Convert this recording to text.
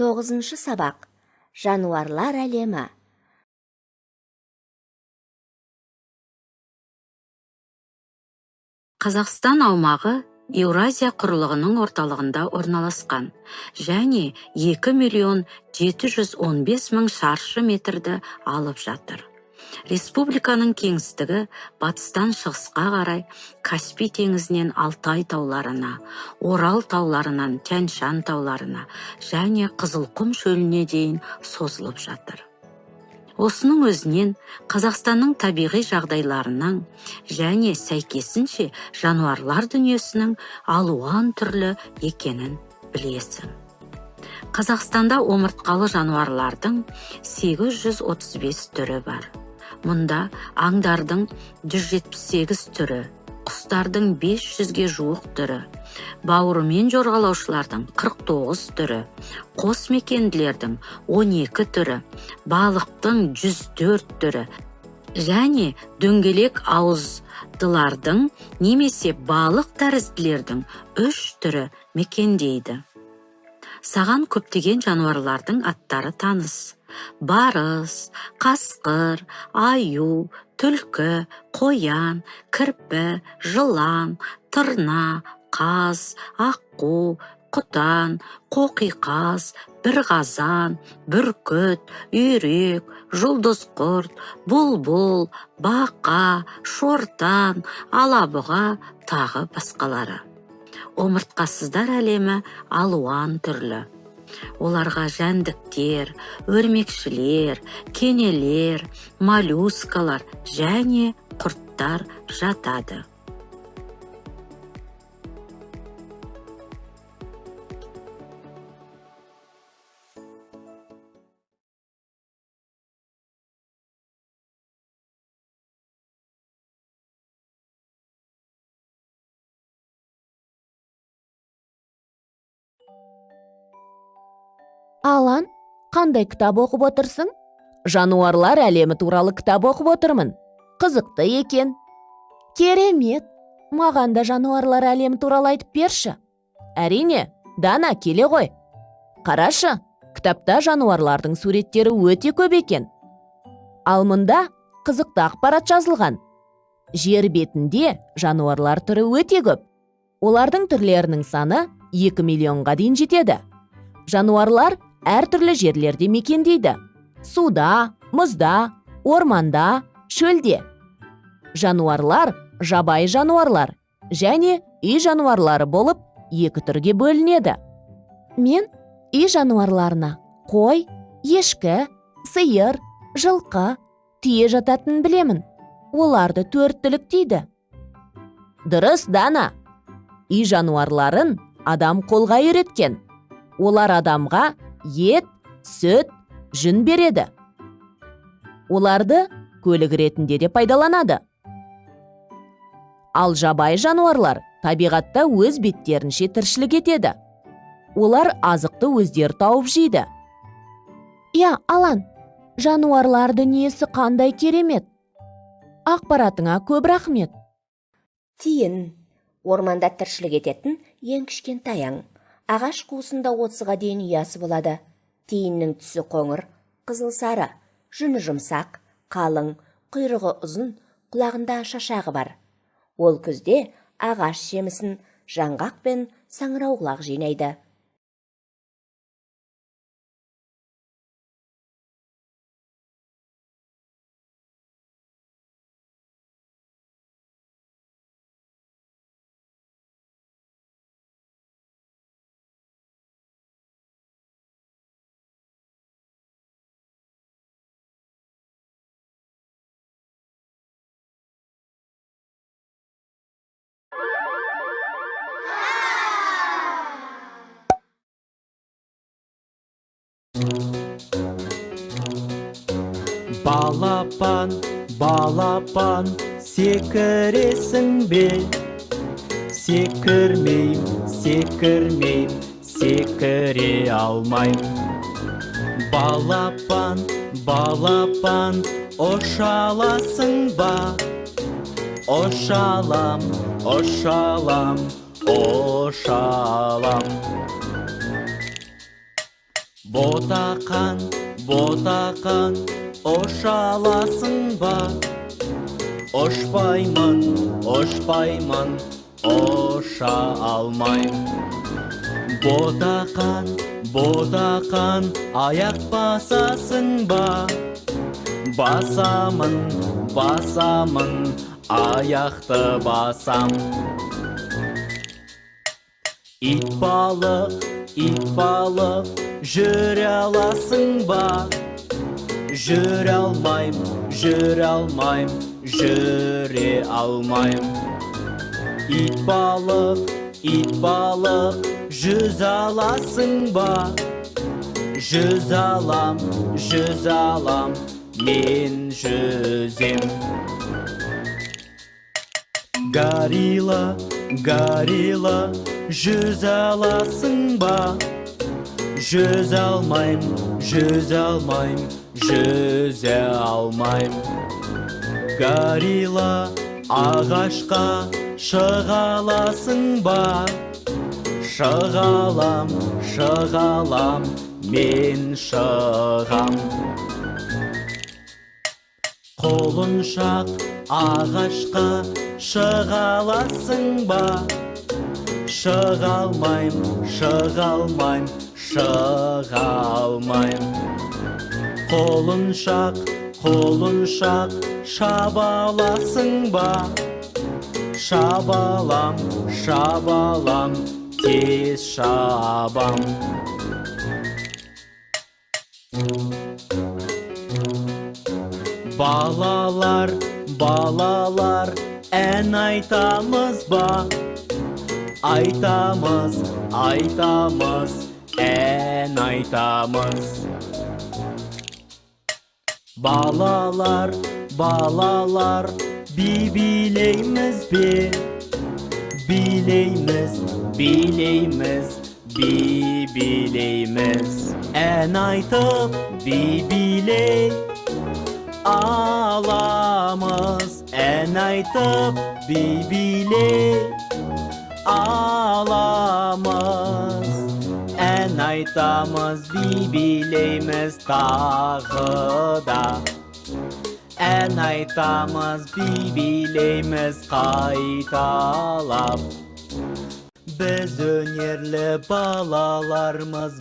9-шы сабақ. Жануарлар әлемі. Қазақстан аумағы Еуразия құрлығының орталығында орналасқан және 2.715.000 шаршы метрді алып жатыр. Республиканың кеңістігі батыстан шығысқа қарай Каспий теңізінен Алтай тауларына, Орал тауларынан Тянь-Шань тауларына және Қызылқұм шөліне дейін созылып жатыр. Осының өзінен Қазақстанның табиғи жағдайларының және сәйкесінше жануарлар дүниесінің алуан түрлі екенін білесің. Қазақстанда омыртқалы жануарлардың 835 түрі бар. Мұнда аңдардың 178 түрі, құстардың 500-ге жуық түрі, бауырымен жорғалаушылардың 49 түрі, қосмекенділердің 12 түрі, балықтың 104 түрі және дөңгелек ауыздылардың немесе балық тәрізділердің 3 түрі мекендейді. Саған көптеген жануарлардың аттары таныс. Барыс, қасқыр, аю, түлкі, қоян, кірпі, жылан, тырна, қаз, аққу, құтан, қоқиқаз, бірғазан, бүркіт, үйрек, жұлдыз құрт, бұлбұл, бақа, шортан, алабұға, тағы басқалары. Омыртқасыздар әлемі алуан түрлі. Оларға жәндіктер, өрмекшілер, кенелер, моллюскалар және құрттар жатады. Алан, қандай кітап оқып отырсың? Жануарлар әлемі туралы кітап оқып отырмын. Қызықты екен. Керемет. Маған да жануарлар әлемі туралы айтып берші. Әрине, Дана, келе ғой. Қарашы, кітапта жануарлардың суреттері өте көп екен. Ал мұнда қызықты ақпарат жазылған. Жер бетінде жануарлар түрі өте көп. Олардың түрлерінің саны 2 миллионға дейін жетеді. Жануарлар әртүрлі жерлерде мекендейді. Суда, мұзда, орманда, шөлде. Жануарлар жабайы жануарлар және үй жануарлары болып екі түрге бөлінеді. Мен үй жануарларына қой, ешкі, сиыр, жылқы, түйе жататынын білемін. Оларды 4 түлік дейді. Дұрыс, Дана. Үй жануарларын адам қолға үйреткен. Олар адамға ет, сүт, жүн береді. Оларды көлік ретінде де пайдаланады. Ал жабайы жануарлар табиғатта өз беттерінше тіршілік етеді. Олар азықты өздері тауып жейді. Я, Алан, жануарлар дүниесі қандай керемет. Ақпаратыңа көп рахмет. Тиін. Орманда тіршілік ететін ең кішкентай аң. Ағаш қуысында 30-ға дейін ұясы болады. Тиіннің түсі қоңыр, қызыл сары, жүні жұмсақ, қалың, құйрығы ұзын, құлағында шашағы бар. Ол күзде ағаш жемісін жаңғақ пен саңырауқұлақ жинайды. Балапан, балапан, секіресің бе? Секірмейм, секірмейм, секіре алмайм. Балапан, балапан, ұшаласың ба? Ұшалам, ұшалам, ұшалам. Ботақан, ботақан, ұша аласың ба? Ұшпаймын, ұшпаймын, ұша алмаймын. Ботақан, ботақан, аяқ басасың ба? Басамын, басамын, аяқты басам. Ит балық, жүре аласың ба? Жүре алмаймын, жүре алмаймын, жүре алмаймын. Ит балық, жүз аласың ба? Жүз алам, мен жүзем. Горилла, жүз аласың ба? Жүз алмаймын, жүзе алмаймын. Горилла, ағашқа шыға аласың ба? Шығалам, мен шығам. Құлыншақ, ағашқа шыға аласың ба? Шыға алмаймын, Құлыншақ, шаба аласың ба? Шабалам, тез шабам. Балалар, ән айтамыз ба? Айтамыз, ән айтамыз. Балалар, би билейміз бе? Билейміз, би билейміз. Ән айтып, би билей аламыз. Ән айтып, би билей аламыз. Ән айтамыз, би билейміз тағы да. Ән айтамыз, би билейміз қайталап. Біз өнерлі балалармыз.